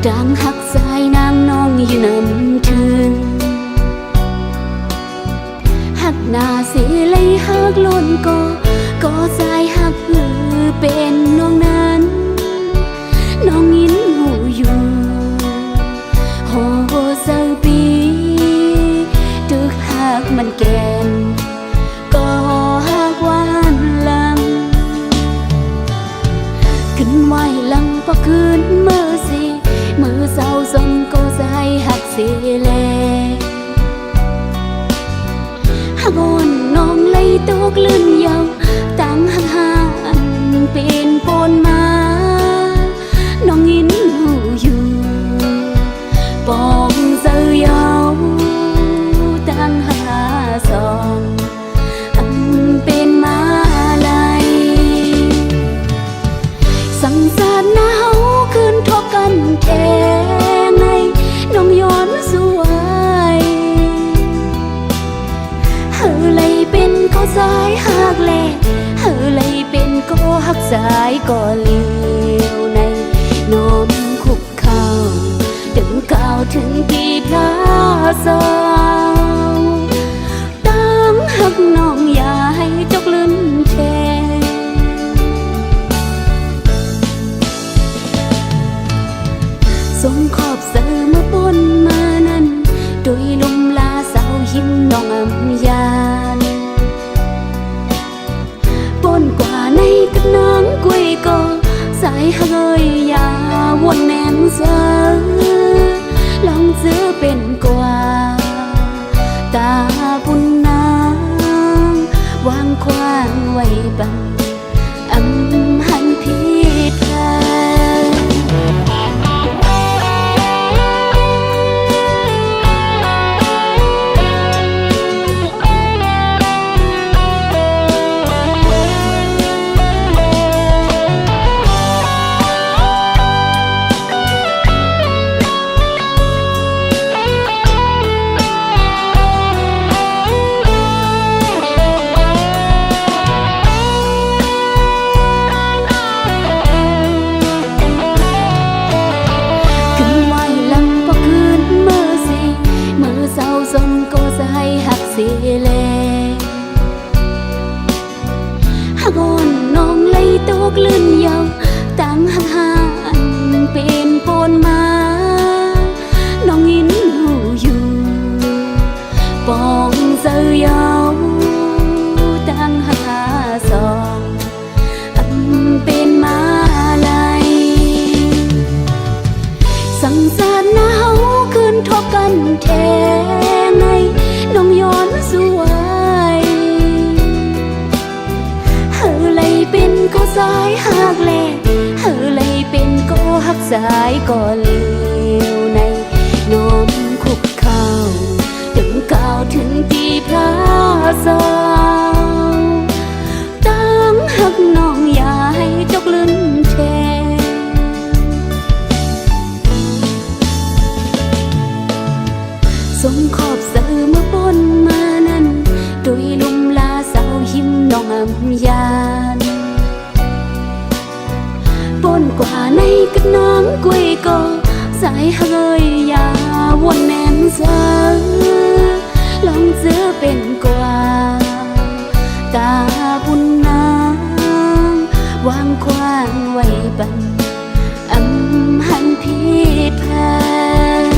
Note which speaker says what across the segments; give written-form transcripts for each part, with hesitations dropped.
Speaker 1: ดังหักสายนางน้องอยู่นำถึงหักหน้าสิเลยหักล้นก็สายหักหือเป็นน้องนั้นน้องยินหูอยู่โหเศร้าปีตึกหักมันแก่นก็หักหวานลังขึ้นไหวลังพอคืนมือเศร้าสมก็สายหักเสียแลหักอ่อนน้องเลยตกลื่นยาวตั้งหักหานเป็นปนมาน้องยินหูอยู่ปองเสือยาวตั้งหักหาสองเป็นมาลายสังสารหนาวคืนทบกันแท้ในน้องย้อนสวยเฮอเลยเป็นก็สายหักแลเฮอเลยเป็นก็หักสายก็เลี้ยวในน้อมคุกเข่าถึงก้าวถึงกี่พระสาวตั้งหักน้องอย่าให้จกลืนแทสมขอบเสือเมื่อปนมานั้นโดยลมลาสาวยิ้มน้องอำยานปนกว่าในกับนางกุยก็สายเฮยยาวนแนมเสือลองเสือเป็นกว่าตาบุญนางวางควางไว้บังหันผิดพลาดสมก็สายหักเสียแลหักอ่อนน้องเลยตกลื่นยาวตั้งหักหานเป็นปนมาน้องยินหูอยู่ปองเสือยาวตั้งหักหาสองเป็นมาลายสังสารหนาวคืนทบกันแท้น้องย้อนสวยเฮอเลยเป็นก็สายหักแลเฮอเลยเป็นก็หักสายก็เลี้ยวในน้อมคุกเข่าถึงก้าวถึงที่พระสาวตั้งหักน้องอย่าให้จกลืนแทสมขอบเสือเมื่อปนมานั้นโดยลมลาสาวยิ้มน้องอำยานปนกว่าในกับนางกุยก็สายเฮยยาวนแนมเสือลองเสือเป็นกว่าตาบุญนางวางควางไว้บังหันผิดพลาด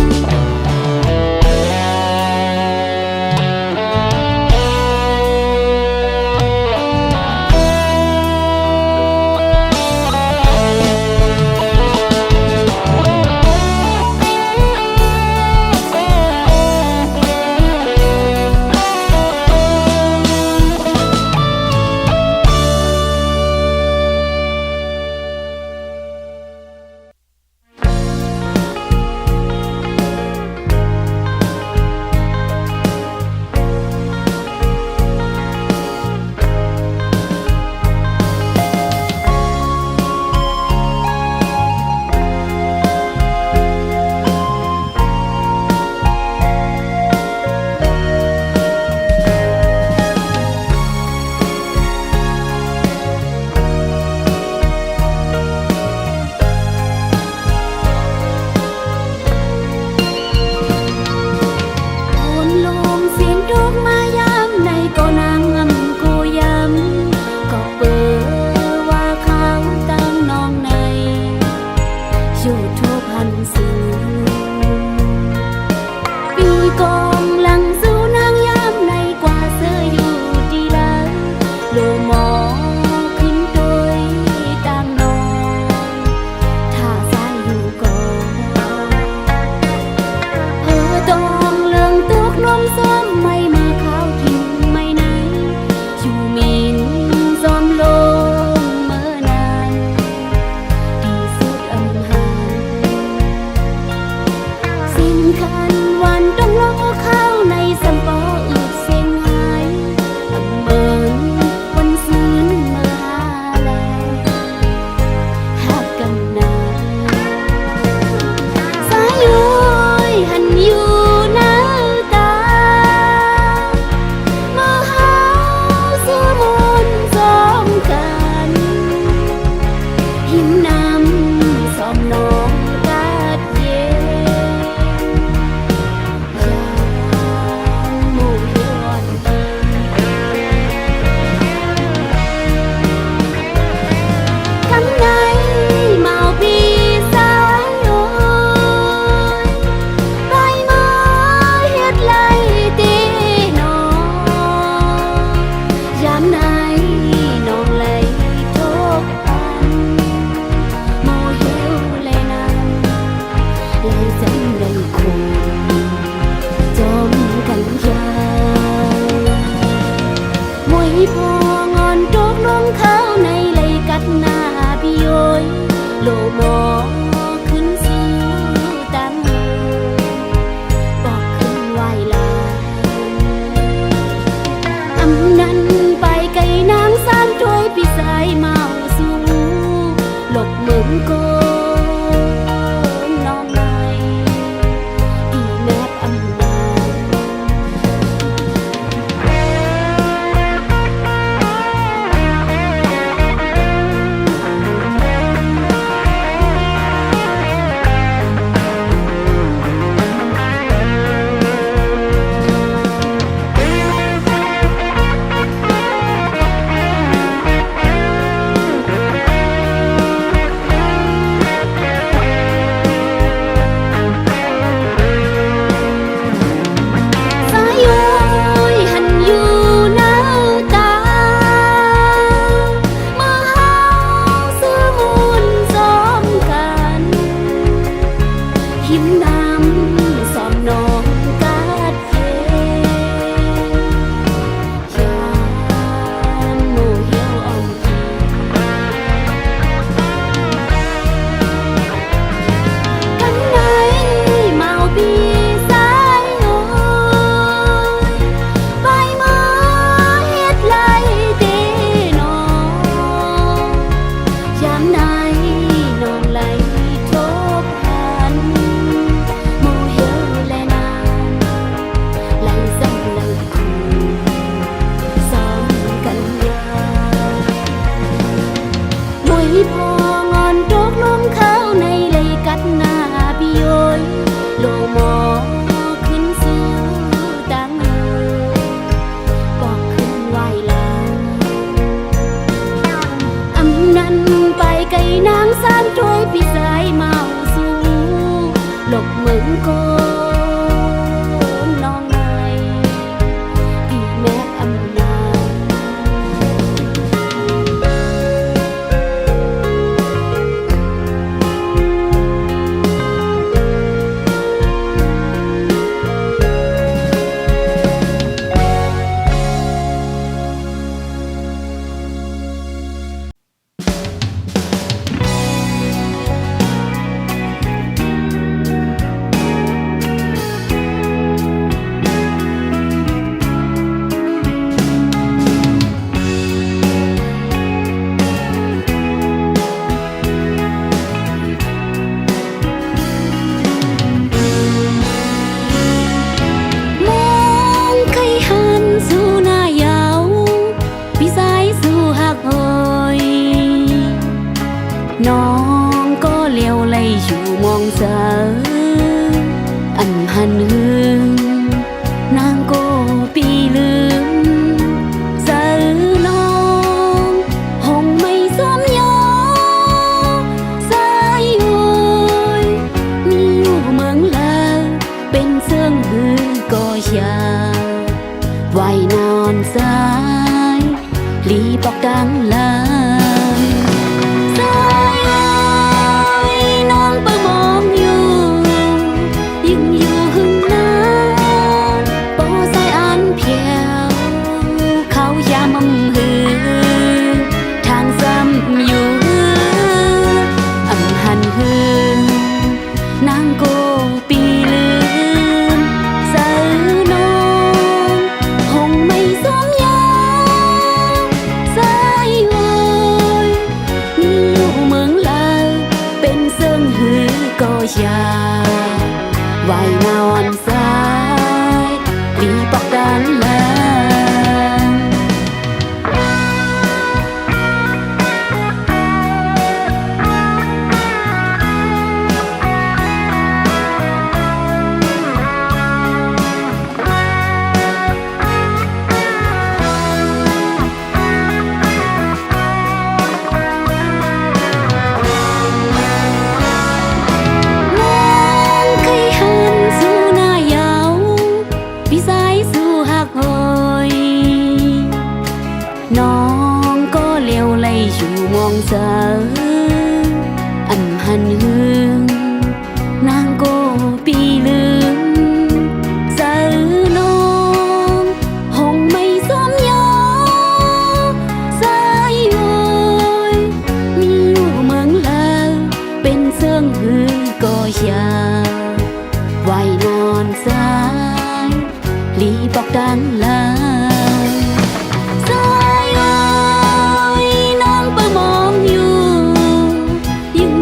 Speaker 1: โกน้องในอีแมบอำนาพองอนตกลงเข้าในเลยกัดหน้าพี่โยยโลมอขึ้นสู่ตังบอกขึ้นไหวลาอำนั้นไปไกลนางสามถ้วยพี่สายเมาสู่หลบเมืองโกน้องในอีแม่อำนาน้องก็เลี้ยวไหลอยู่มองเสออันหันหึงนางก็ปีลืมเสอน้องหงไม่สวมยอสายโอยมีอยู่เมืองลาวเป็นเสื่องหือก็อยากไว้นอนสายลีปอกดังลาอย่าไว้นอนสายลีปอกดันลาน้องก็เลี้ยวไหลอยู่มองเสออันหันหึงนางก็ปีลืมเสอน้องหงไม่สวมยอสายโอยมีอยู่เมืองลาวเป็นเสื่องหือก็อยากไว้นอนสายลีบอกดังลาน้องเปิดมองอยู่ยิ่ง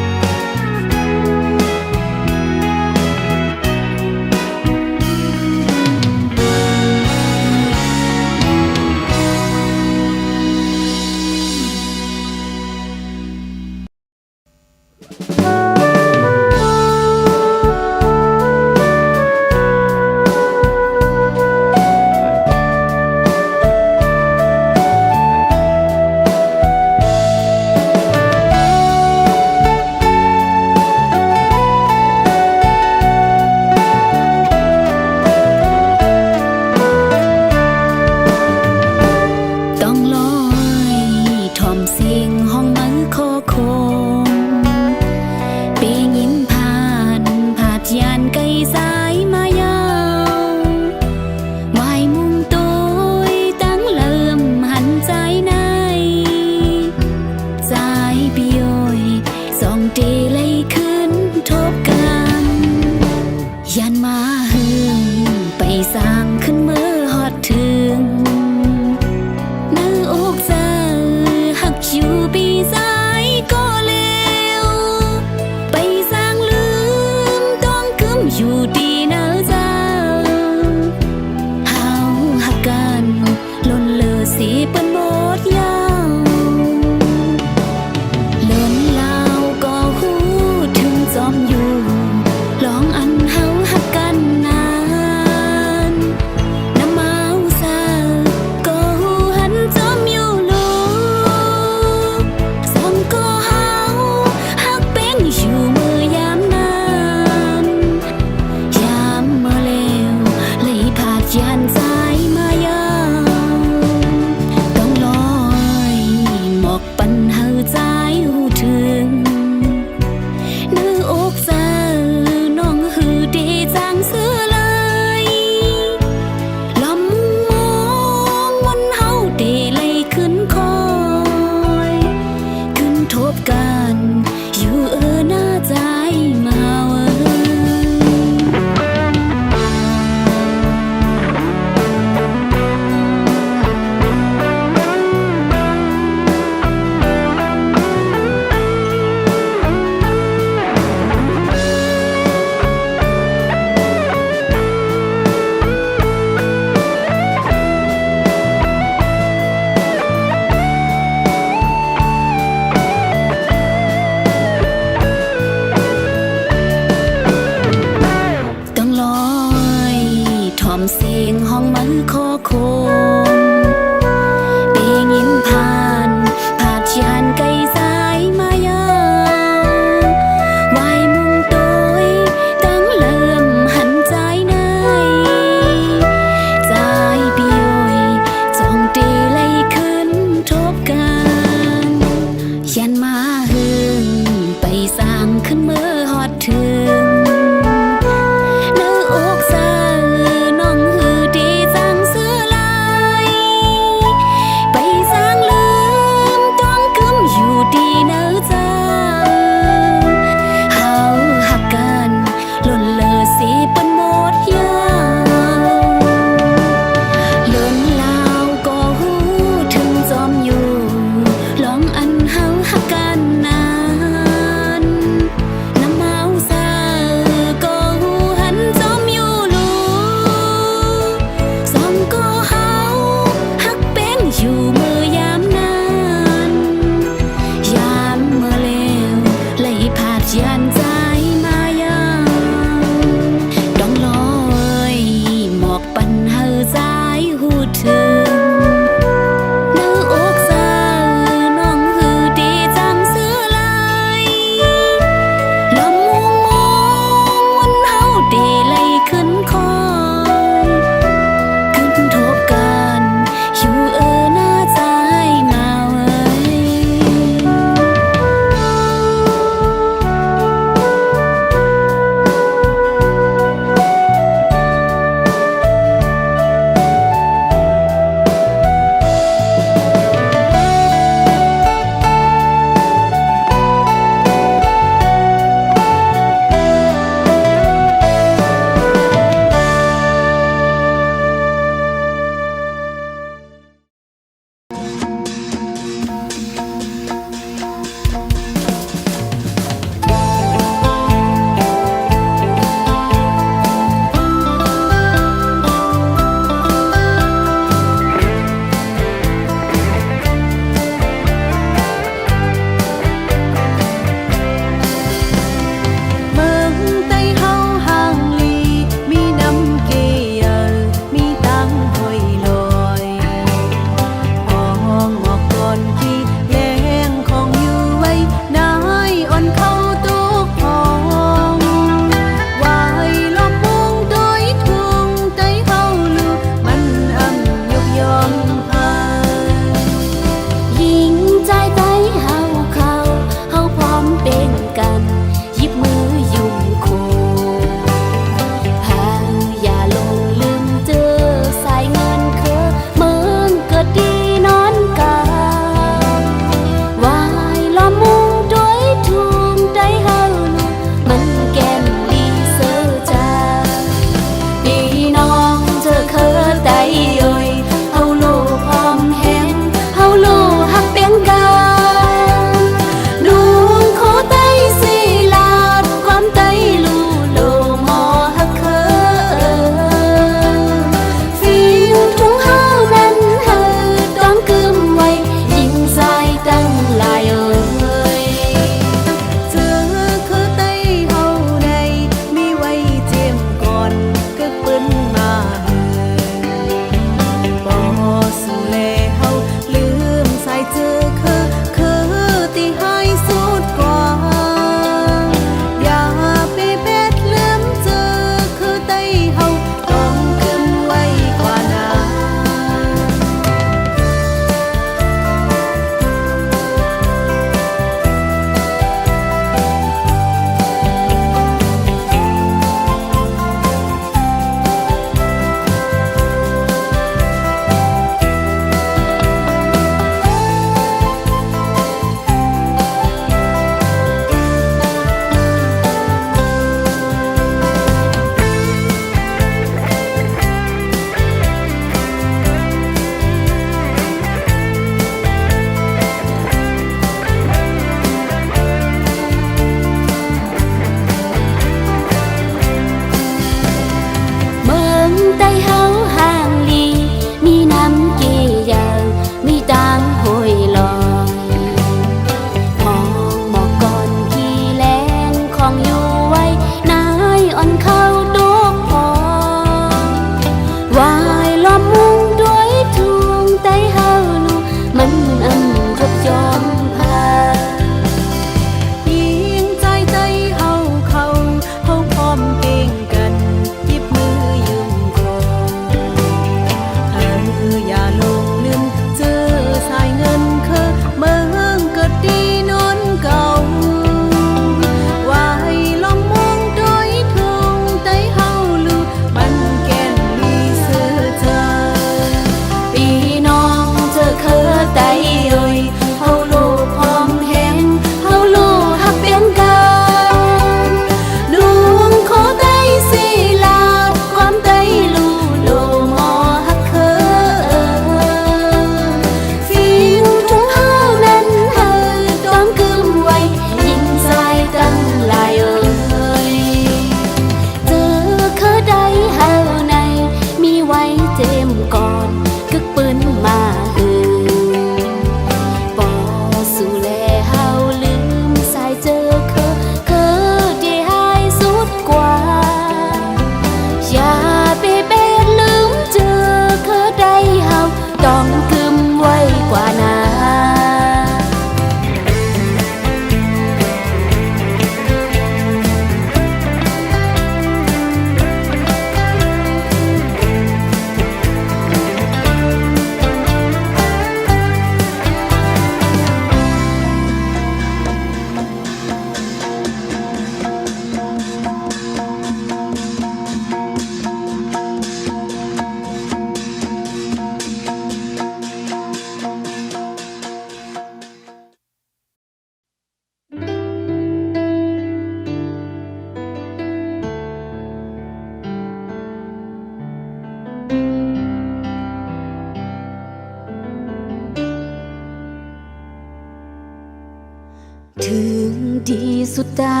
Speaker 1: ถึงดีสุดตา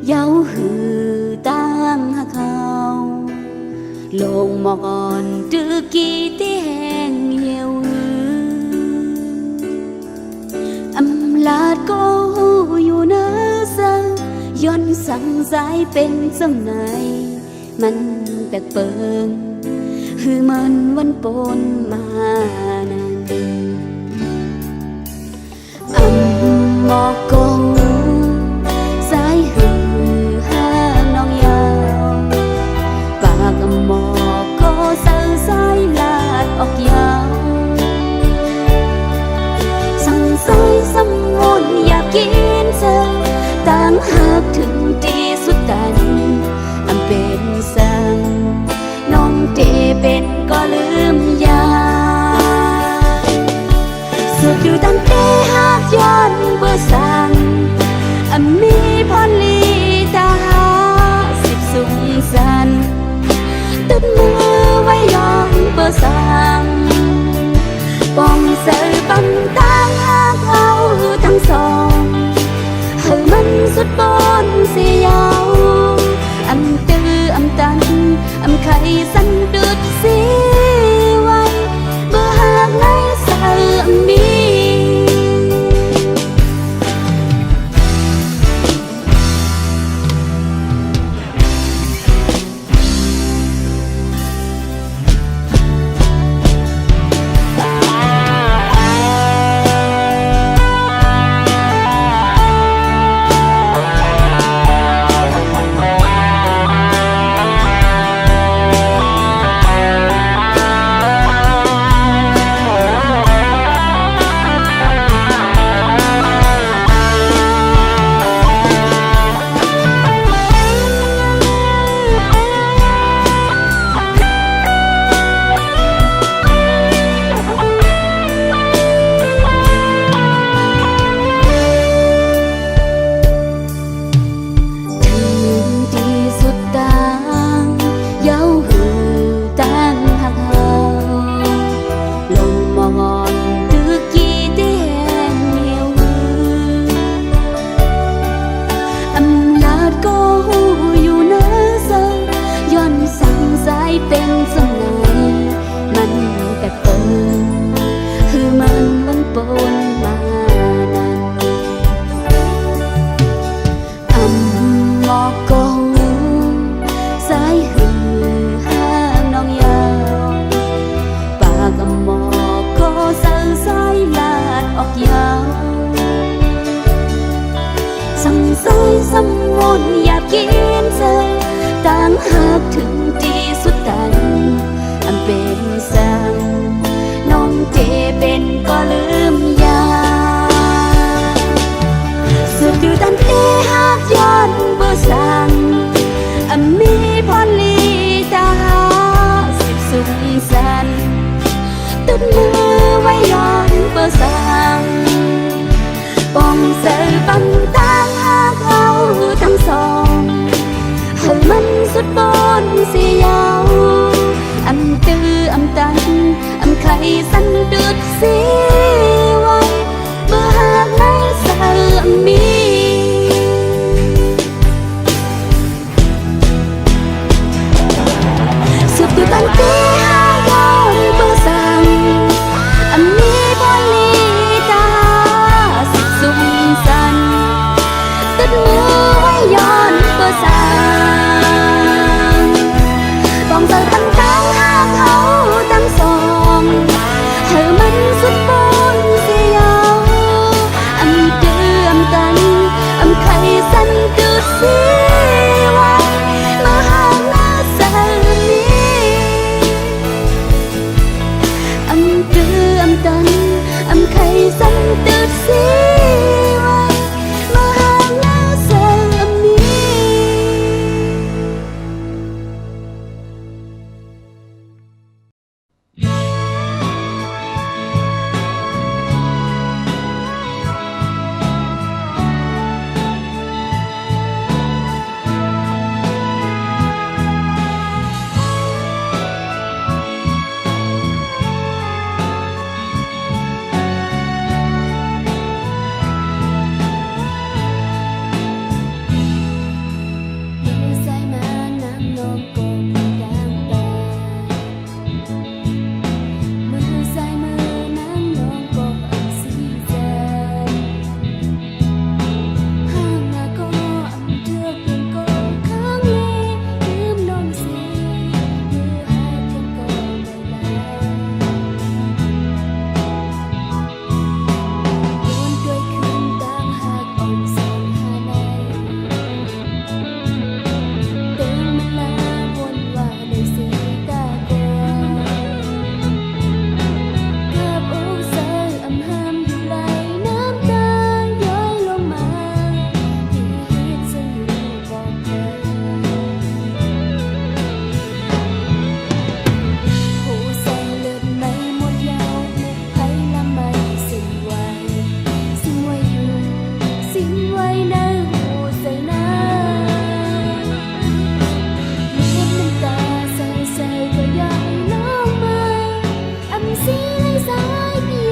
Speaker 1: เย้าหือตั้งหาเขาลงมอกอ่อนดื้อกี่ที่แห้งเหี่ยวอำลาดก็อยู่เนื้อสังย้อนสั่งสายเป็นจังไหนมันแปลกเปิงคือมันวันปนมานั้นหมอกกงสายหือห้างน้องยาวปากหมอกก็สายสายลาดออกยาวสั่งสายสำมนอยากกินเธอต่างหากถึงที่สุดตันอำเป็นสั่งน้องเตเป็นก็ลืมยาสุดอยู่ตั้งแต่หากย้อนเบื่อสั่งมีพรลีตาหาสิบสุงสันตึดมือไว้ย้อนเบื่อสั่งป้องเสือปั๊มต่างหากเอาทั้งสองให้มันสุดบนเสียยาวตื้อตันไข่สันดุดสีไว้เบื่อหากในสายมีเป็นสมัยมันแปลกเปิงคือมันวันปนมานั้นหมอกกงสายหือห้างน้องยาวปากหมอกก็สั่งสายลาดออกยาวสั่งสายสำมนอยากกินเธอต่างหากถึงที่สุดตันเป็นสั่งน้องเจเป็นก็ลืมยาสุดอยู่ตั้งแต่หากย้อนเบื่อสั่งมีพรลีตาสิบสุงสันตึดมือไว้ย้อนเบื่อสั่งป้องเสือปั๊มต่างหากเอาทั้งสองให้มันสุดบนเสียยาวตื้อตันไข่สันดุดสีไว้เบื่อหากในสายมีสุดอยู่ตั้งแต่หากย้อนเบื่อสั่งมีพรลีตาสิบสุงสันตึดมือไว้ย้อนเบื่อสั่งป้องเสือตั้งเขาทั้งสองให้มันสุดบนเสียยาวตื้อตันไข่สันดุดสีไว้มาหาหน้าสามีตื้อตันไข่สันดุดสีไว้มาหาหน้าสามี สายเมี